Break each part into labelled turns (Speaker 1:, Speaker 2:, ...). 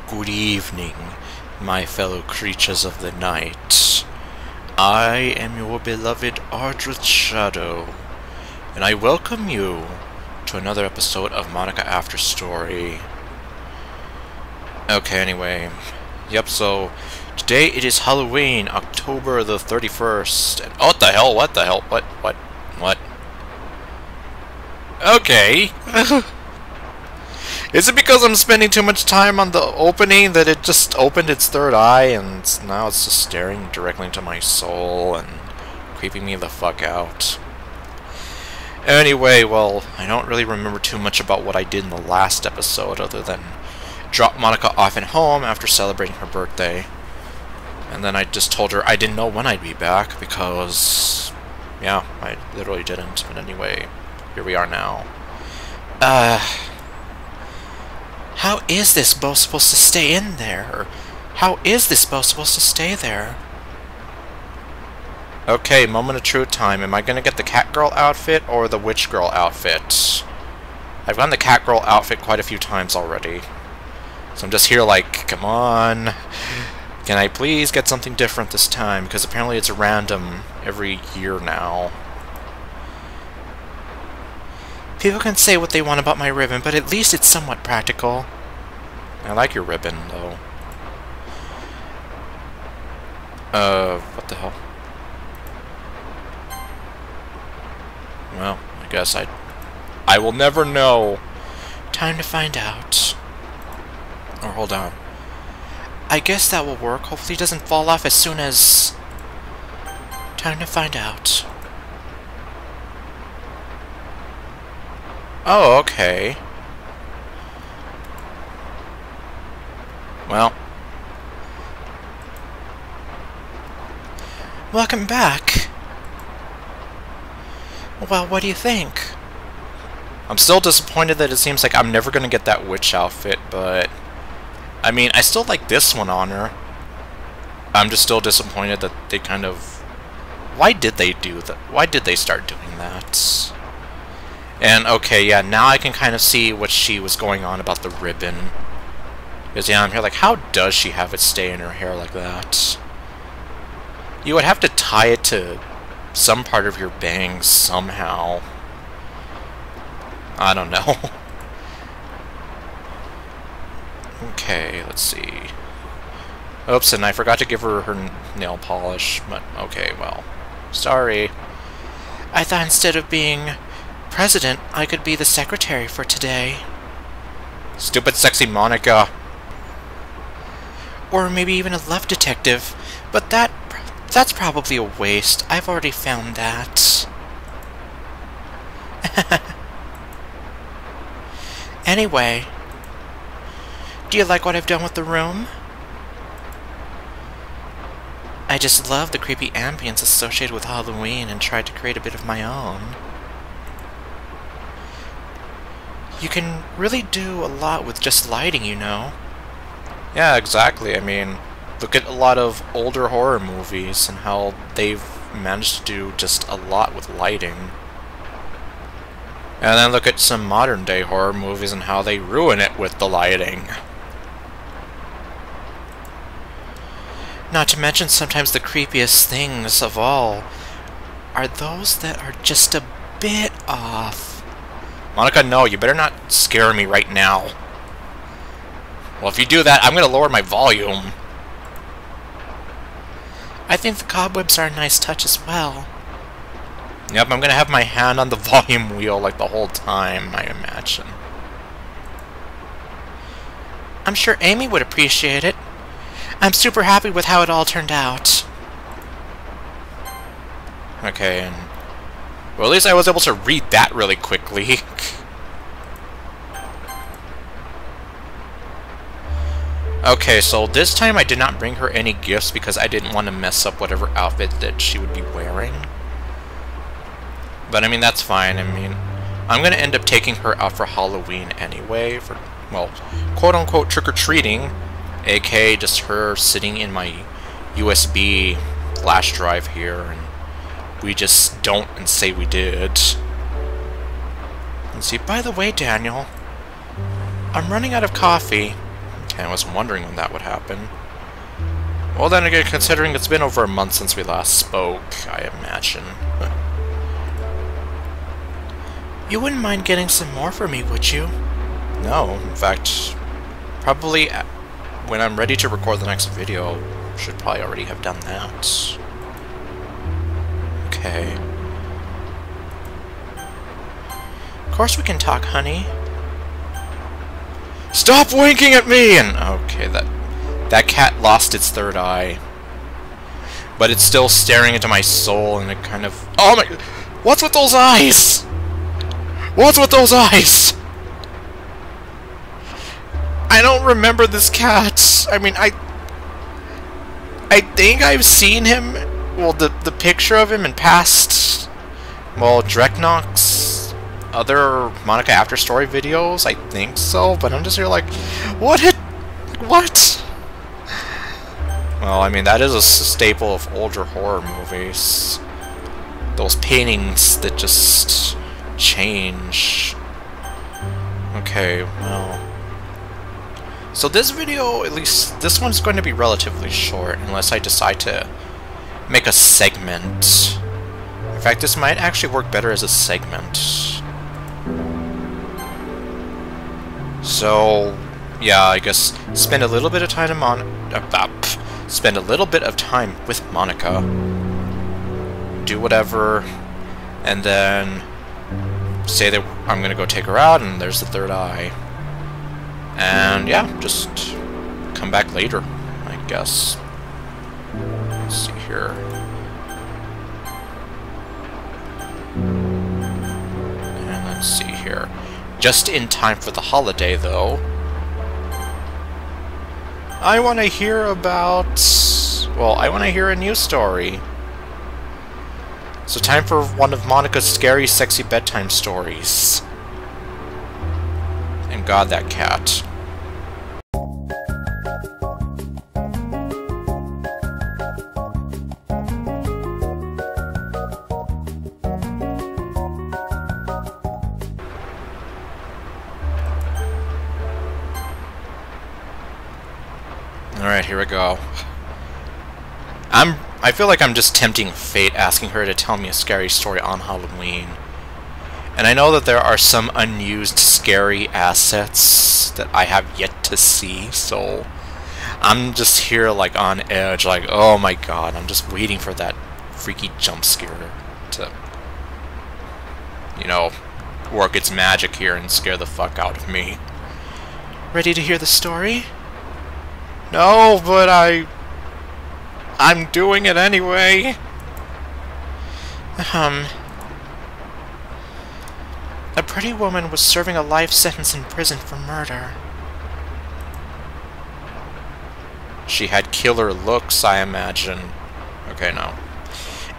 Speaker 1: Good evening, my fellow creatures of the night. I am your beloved ArdrethShadow, and I welcome you to another episode of Monika After Story. Okay, anyway. Yep, so today it is Halloween, October the 31st. And, oh, what the hell? What the hell? What? Okay. Is it because I'm spending too much time on the opening that it just opened its third eye and now it's just staring directly into my soul and creeping me the fuck out? Anyway, well, I don't really remember too much about what I did in the last episode other than drop Monika off at home after celebrating her birthday. And then I just told her I didn't know when I'd be back because, yeah, I literally didn't. But anyway, here we are now. How is this bow supposed to stay in there? Or how is this bow supposed to stay there? Okay, moment of truth time. Am I gonna get the Catgirl outfit or the Witch Girl outfit? I've gotten the Catgirl outfit quite a few times already. So I'm just here like, come on. Can I please get something different this time? Because apparently it's random every year now. People can say what they want about my ribbon, but at least it's somewhat practical. I like your ribbon, though. What the hell? Well, I guess I will never know. Time to find out. Or hold on. I guess that will work. Hopefully it doesn't fall off as soon as... Time to find out. Oh, okay. Well. Welcome back. Well, what do you think? I'm still disappointed that it seems like I'm never gonna get that witch outfit, but... I mean, I still like this one on her. I'm just still disappointed that they kind of... Why did they do that? Why did they start doing that? And, okay, yeah, now I can kind of see what she was going on about the ribbon. Because, yeah, I'm here like, how does she have it stay in her hair like that? You would have to tie it to some part of your bangs somehow. I don't know. Okay, let's see. Oops, and I forgot to give her her nail polish, but okay, well, sorry. I thought instead of being president, I could be the secretary for today. Stupid sexy Monika. Or maybe even a love detective, but that's probably a waste. I've already found that. Anyway, do you like what I've done with the room? I just love the creepy ambience associated with Halloween and tried to create a bit of my own. You can really do a lot with just lighting, you know. Yeah, exactly. I mean, look at a lot of older horror movies and how they've managed to do just a lot with lighting. And then look at some modern day horror movies and how they ruin it with the lighting. Not to mention sometimes the creepiest things of all are those that are just a bit off. Monika, no, you better not scare me right now. Well, if you do that, I'm gonna lower my volume. I think the cobwebs are a nice touch as well. Yep, I'm gonna have my hand on the volume wheel like the whole time, I imagine. I'm sure Amy would appreciate it. I'm super happy with how it all turned out. Okay, and... well, at least I was able to read that really quickly. Okay, so this time I did not bring her any gifts because I didn't want to mess up whatever outfit that she would be wearing. But, I mean, that's fine. I mean, I'm going to end up taking her out for Halloween anyway, for, well, quote-unquote trick-or-treating, aka just her sitting in my USB flash drive here, and we just don't and say we did. Let's see, by the way, Daniel, I'm running out of coffee. Okay, I was wondering when that would happen. Well, then again, considering it's been over a month since we last spoke, I imagine.
Speaker 2: You wouldn't mind getting some more for me, would you?
Speaker 1: No, in fact, probably when I'm ready to record the next video, should probably already have done that. Okay.
Speaker 2: Of course we can talk, honey.
Speaker 1: Stop winking at me! And okay, that cat lost its third eye. But it's still staring into my soul, and it kind of... Oh my... What's with those eyes? What's with those eyes? I don't remember this cat. I mean, I think I've seen him, well, the picture of him in past, well, Drecknock's other Monika After Story videos, I think so, but I'm just here like, what? Well, I mean, that is a staple of older horror movies. Those paintings that just change. Okay, well... So this video, at least this one's going to be relatively short, unless I decide to make a segment. In fact, this might actually work better as a segment. So, yeah, I guess spend a little bit of time spend a little bit of time with Monika. Do whatever, and then say that I'm gonna go take her out, and there's the third eye. And yeah, just come back later, I guess. Let's see here. And let's see here. Just in time for the holiday, though. I want to hear about... Well, I want to hear a news story. So time for one of Monika's scary, sexy bedtime stories. And God, that cat. Alright, here we go. I feel like I'm just tempting fate, asking her to tell me a scary story on Halloween. And I know that there are some unused scary assets that I have yet to see, so I'm just here like on edge, like, oh my god, I'm just waiting for that freaky jump scare to, you know, work its magic here and scare the fuck out of me.
Speaker 2: Ready to hear the story?
Speaker 1: No, but I'm doing it anyway.
Speaker 2: A pretty woman was serving a life sentence in prison for murder.
Speaker 1: She had killer looks, I imagine. Okay, no.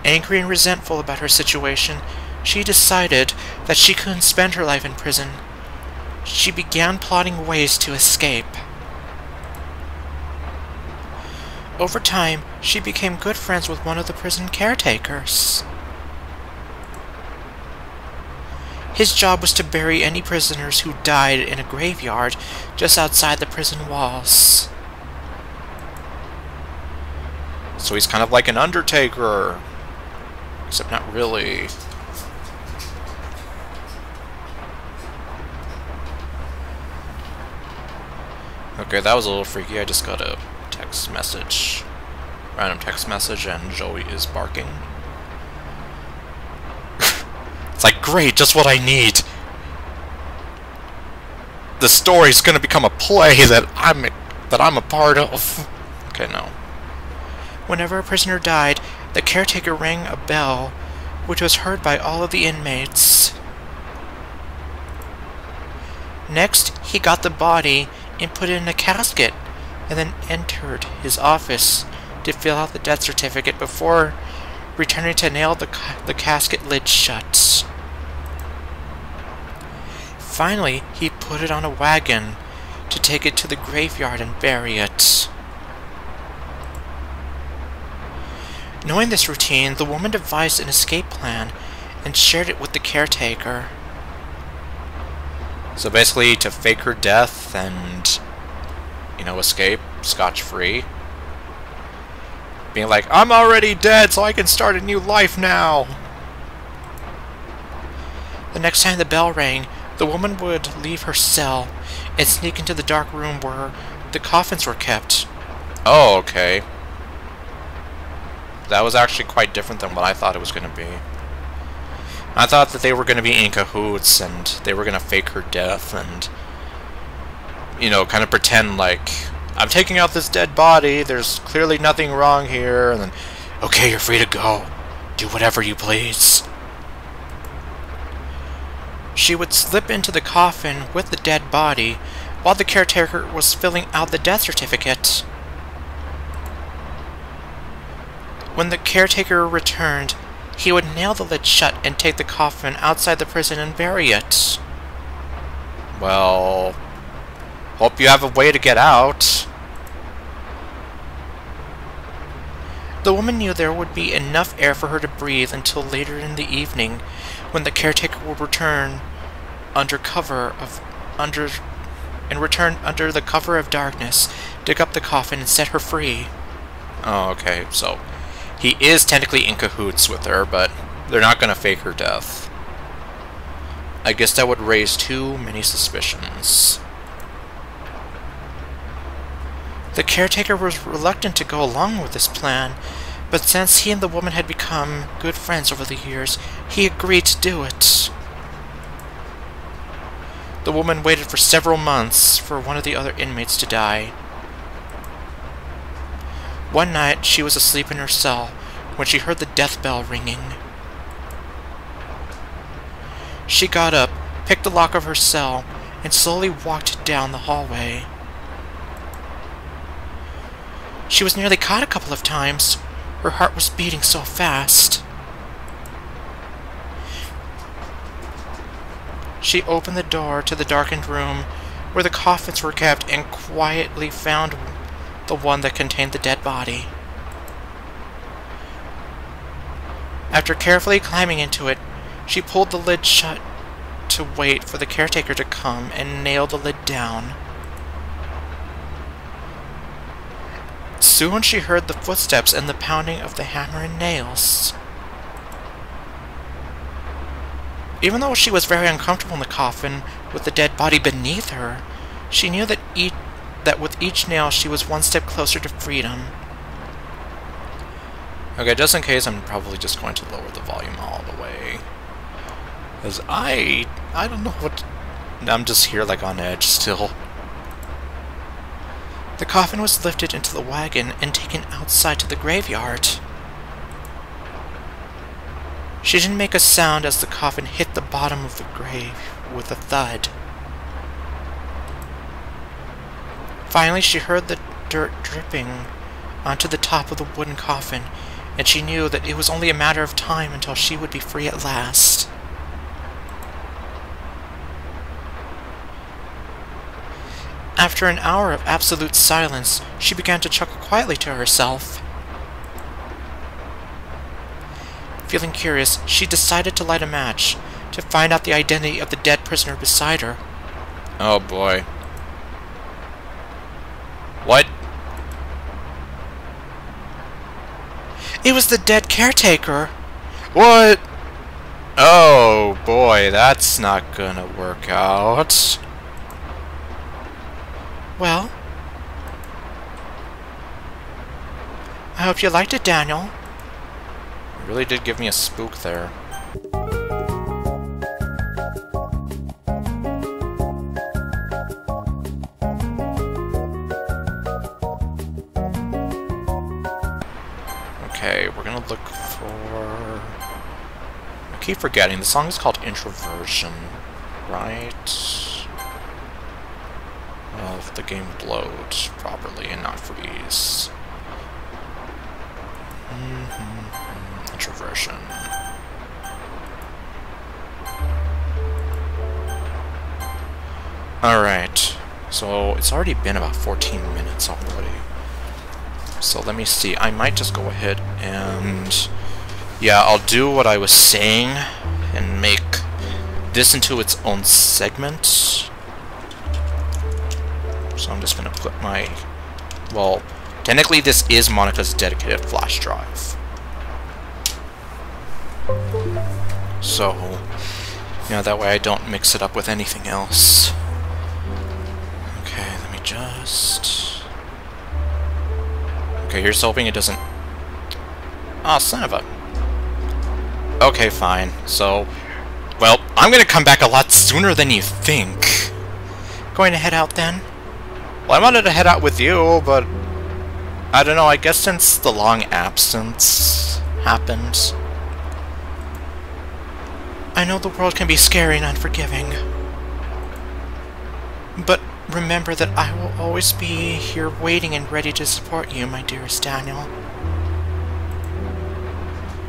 Speaker 2: Angry and resentful about her situation, she decided that she couldn't spend her life in prison. She began plotting ways to escape. Over time, she became good friends with one of the prison caretakers. His job was to bury any prisoners who died in a graveyard just outside the prison walls.
Speaker 1: So he's kind of like an undertaker. Except not really. Okay, that was a little freaky. I just got a text message. Random text message, and Joey is barking. It's like, great, just what I need. The story's gonna become a play that I'm a part of. Okay, no.
Speaker 2: Whenever a prisoner died, the caretaker rang a bell, which was heard by all of the inmates. Next, he got the body and put it in a casket, and then entered his office to fill out the death certificate before returning to nail the casket lid shut. Finally, he put it on a wagon to take it to the graveyard and bury it. Knowing this routine, the woman devised an escape plan and shared it with the caretaker.
Speaker 1: So basically, to fake her death and you know, escape scotch-free. Being like, I'm already dead, so I can start a new life now!
Speaker 2: The next time the bell rang, the woman would leave her cell and sneak into the dark room where the coffins were kept.
Speaker 1: Oh, okay. That was actually quite different than what I thought it was going to be. I thought that they were going to be in cahoots, and they were going to fake her death, and, you know, kind of pretend like, I'm taking out this dead body, there's clearly nothing wrong here, and then, okay, you're free to go. Do whatever you please.
Speaker 2: She would slip into the coffin with the dead body while the caretaker was filling out the death certificate. When the caretaker returned, he would nail the lid shut and take the coffin outside the prison and bury it.
Speaker 1: Well, hope you have a way to get out.
Speaker 2: The woman knew there would be enough air for her to breathe until later in the evening, when the caretaker would return under the cover of darkness, dig up the coffin and set her free.
Speaker 1: Oh, okay, so he is technically in cahoots with her, but they're not going to fake her death. I guess that would raise too many suspicions.
Speaker 2: The caretaker was reluctant to go along with this plan, but since he and the woman had become good friends over the years, he agreed to do it. The woman waited for several months for one of the other inmates to die. One night, she was asleep in her cell when she heard the death bell ringing. She got up, picked the lock of her cell, and slowly walked down the hallway. She was nearly caught a couple of times. Her heart was beating so fast. She opened the door to the darkened room where the coffins were kept and quietly found the one that contained the dead body. After carefully climbing into it, she pulled the lid shut to wait for the caretaker to come and nail the lid down. Soon she heard the footsteps and the pounding of the hammer and nails. Even though she was very uncomfortable in the coffin with the dead body beneath her, she knew that with each nail she was one step closer to freedom.
Speaker 1: Okay, just in case, I'm probably just going to lower the volume all the way. Because I don't know what... I'm just here like on edge still.
Speaker 2: The coffin was lifted into the wagon and taken outside to the graveyard. She didn't make a sound as the coffin hit the bottom of the grave with a thud. Finally, she heard the dirt dripping onto the top of the wooden coffin, and she knew that it was only a matter of time until she would be free at last. After an hour of absolute silence, she began to chuckle quietly to herself. Feeling curious, she decided to light a match to find out the identity of the dead prisoner beside her.
Speaker 1: Oh boy. What?
Speaker 2: It was the dead caretaker!
Speaker 1: What? Oh boy, that's not gonna work out.
Speaker 2: Well, I hope you liked it, Daniel.
Speaker 1: It really did give me a spook there. Okay, we're gonna look for... I keep forgetting, the song is called Introversion, right? Well, if the game would load properly and not freeze. Introversion. Alright, so it's already been about 14 minutes already. So let me see, I might just go ahead and... yeah, I'll do what I was saying and make this into its own segment. So I'm just gonna put my... Well, technically this is Monika's dedicated flash drive. So, that way I don't mix it up with anything else. Okay, let me just... Okay, here's hoping it doesn't... Oh, son of a... Okay, fine. So, well, I'm gonna come back a lot sooner than you think.
Speaker 2: Going to head out then?
Speaker 1: Well, I wanted to head out with you, but... I don't know, I guess since the long absence happened...
Speaker 2: I know the world can be scary and unforgiving. But remember that I will always be here waiting and ready to support you, my dearest Daniel.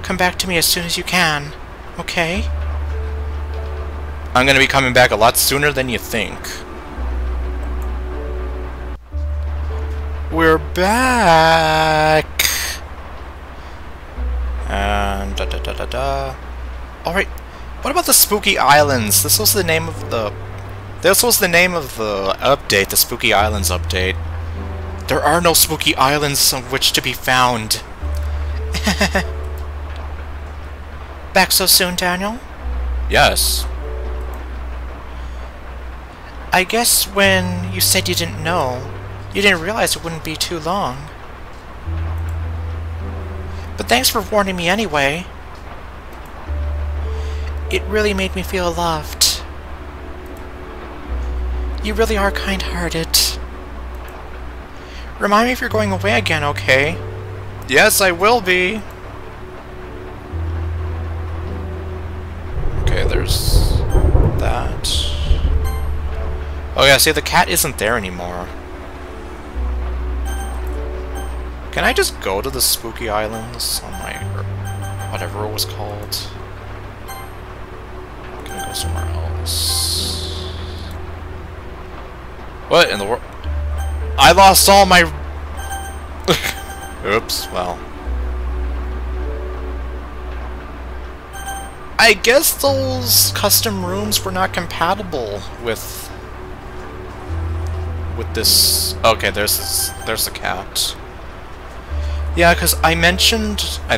Speaker 2: Come back to me as soon as you can, okay?
Speaker 1: I'm gonna be coming back a lot sooner than you think. We're back! And da-da-da-da-da. Alright, what about the Spooky Islands? This was the name of the update, the Spooky Islands update. There are no Spooky Islands on which to be found.
Speaker 2: Back so soon, Daniel?
Speaker 1: Yes.
Speaker 2: I guess when you said you didn't know, you didn't realize it wouldn't be too long. But thanks for warning me anyway. It really made me feel loved. You really are kind-hearted. Remind me if you're going away again, okay?
Speaker 1: Yes, I will be. Okay, there's that. Oh yeah, see, the cat isn't there anymore. Can I just go to the Spooky Islands on my... whatever it was called? Can I go somewhere else? What in the world? I lost all my... Oops, well... I guess those custom rooms were not compatible with this... Okay, there's the cat. Yeah, because I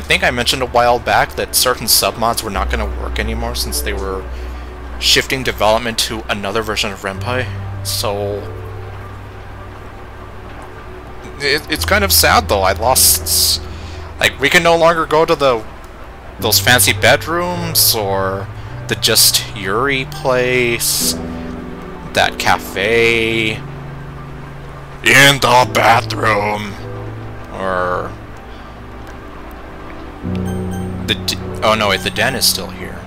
Speaker 1: think I mentioned a while back that certain submods were not going to work anymore since they were shifting development to another version of Ren'Py. So... It's kind of sad though, I lost... Like, we can no longer go to those fancy bedrooms, or the Just Yuri place, that cafe, in the bathroom, or... Oh no, wait, the den is still here.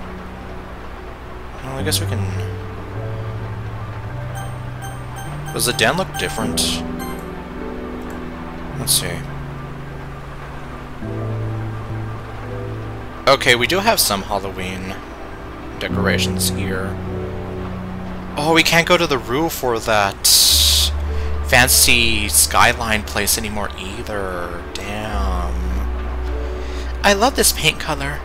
Speaker 1: Well, I guess we can... Does the den look different? Let's see. Okay, we do have some Halloween decorations here. Oh, we can't go to the roof or that fancy skyline place anymore either. Damn.
Speaker 2: I love this paint color.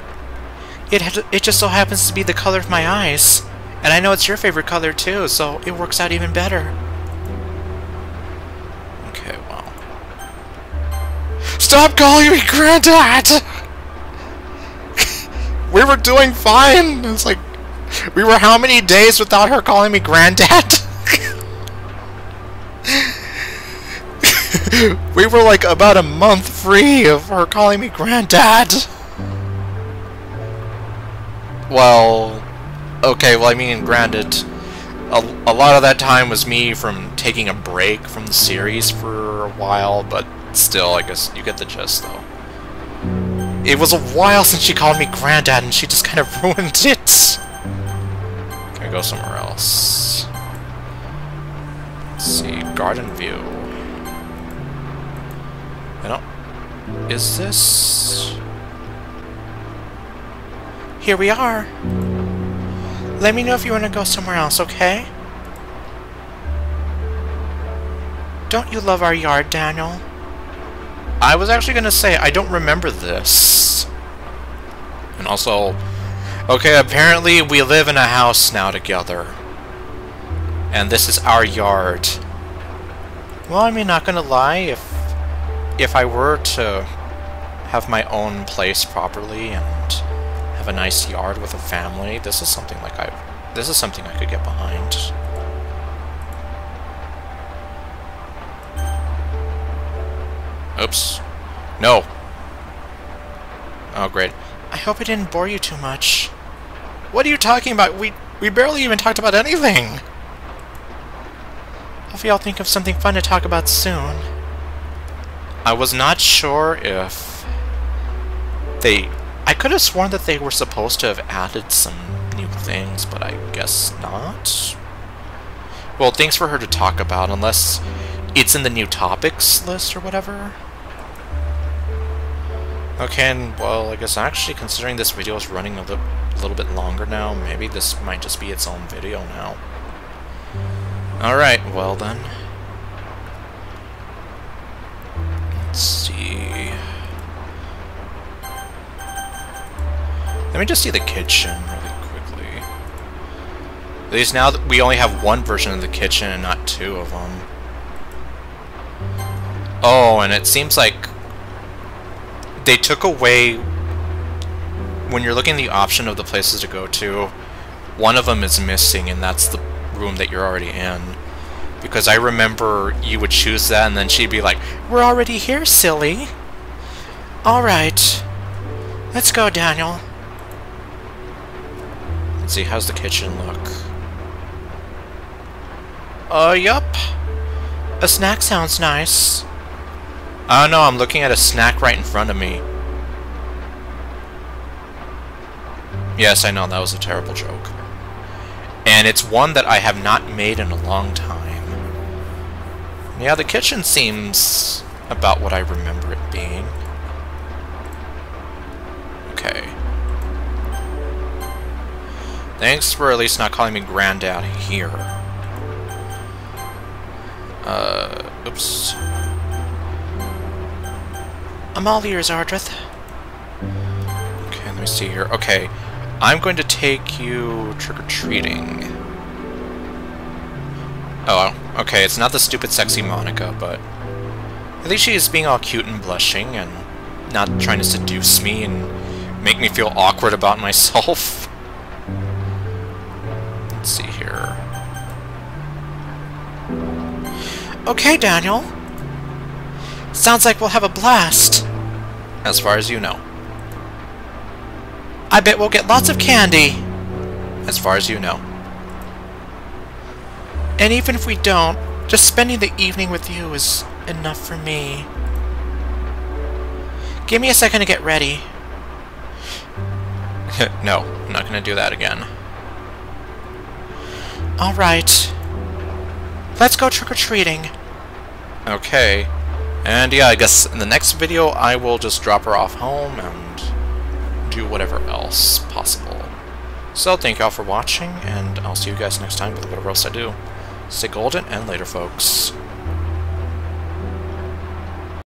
Speaker 2: It just so happens to be the color of my eyes. And I know it's your favorite color too, so it works out even better.
Speaker 1: Okay, well. Stop calling me Granddad! We were doing fine! It's like... We were how many days without her calling me Granddad? We were like about a month free of her calling me Granddad! Well... Okay, well I mean, granted, a lot of that time was me from taking a break from the series for a while, but still, I guess you get the gist though. It was a while since she called me Granddad, and she just kind of ruined it! Can I go somewhere else? Let's see, garden view. I don't... Is this...
Speaker 2: Here we are. Let me know if you want to go somewhere else, okay? Don't you love our yard, Daniel?
Speaker 1: I was actually gonna say, I don't remember this. And also... Okay, apparently we live in a house now together. And this is our yard. Well, I mean, not gonna lie, if I were to have my own place properly and have a nice yard with a family, this is something I could get behind. Oops. No. Oh, great.
Speaker 2: I hope it didn't bore you too much.
Speaker 1: What are you talking about? We barely even talked about anything.
Speaker 2: Hope y'all think of something fun to talk about soon.
Speaker 1: I was not sure if I could have sworn that they were supposed to have added some new things, but I guess not. Well, things for her to talk about, unless it's in the new topics list or whatever. Okay, and well, I guess actually considering this video is running a little bit longer now, maybe this might just be its own video now. Alright, well then. Let's see. Let me just see the kitchen really quickly. At least now that we only have one version of the kitchen and not two of them. Oh, and it seems like they took away, when you're looking at the option of the places to go to, one of them is missing, and that's the room that you're already in. Because I remember you would choose that, and then she'd be like,
Speaker 2: "We're already here, silly." Alright. Let's go, Daniel.
Speaker 1: Let's see, how's the kitchen look?
Speaker 2: Yup. A snack sounds nice.
Speaker 1: Oh no, I'm looking at a snack right in front of me. Yes, I know, that was a terrible joke. And it's one that I have not made in a long time. Yeah, the kitchen seems about what I remember it being. Okay. Thanks for at least not calling me Granddad here. Oops.
Speaker 2: I'm all ears, Ardreth.
Speaker 1: Okay, let me see here. Okay, I'm going to take you trick-or-treating. Oh, okay, it's not the stupid sexy Monika, but at least she is being all cute and blushing and not trying to seduce me and make me feel awkward about myself. Let's see here.
Speaker 2: Okay, Daniel. Sounds like we'll have a blast.
Speaker 1: As far as you know.
Speaker 2: I bet we'll get lots of candy.
Speaker 1: As far as you know.
Speaker 2: And even if we don't, just spending the evening with you is enough for me. Give me a second to get ready.
Speaker 1: No, I'm not gonna do that again.
Speaker 2: Alright. Let's go trick-or-treating.
Speaker 1: Okay. And yeah, I guess in the next video I will just drop her off home and do whatever else possible. So thank y'all for watching, and I'll see you guys next time with whatever else I do. Stay golden, and later, folks.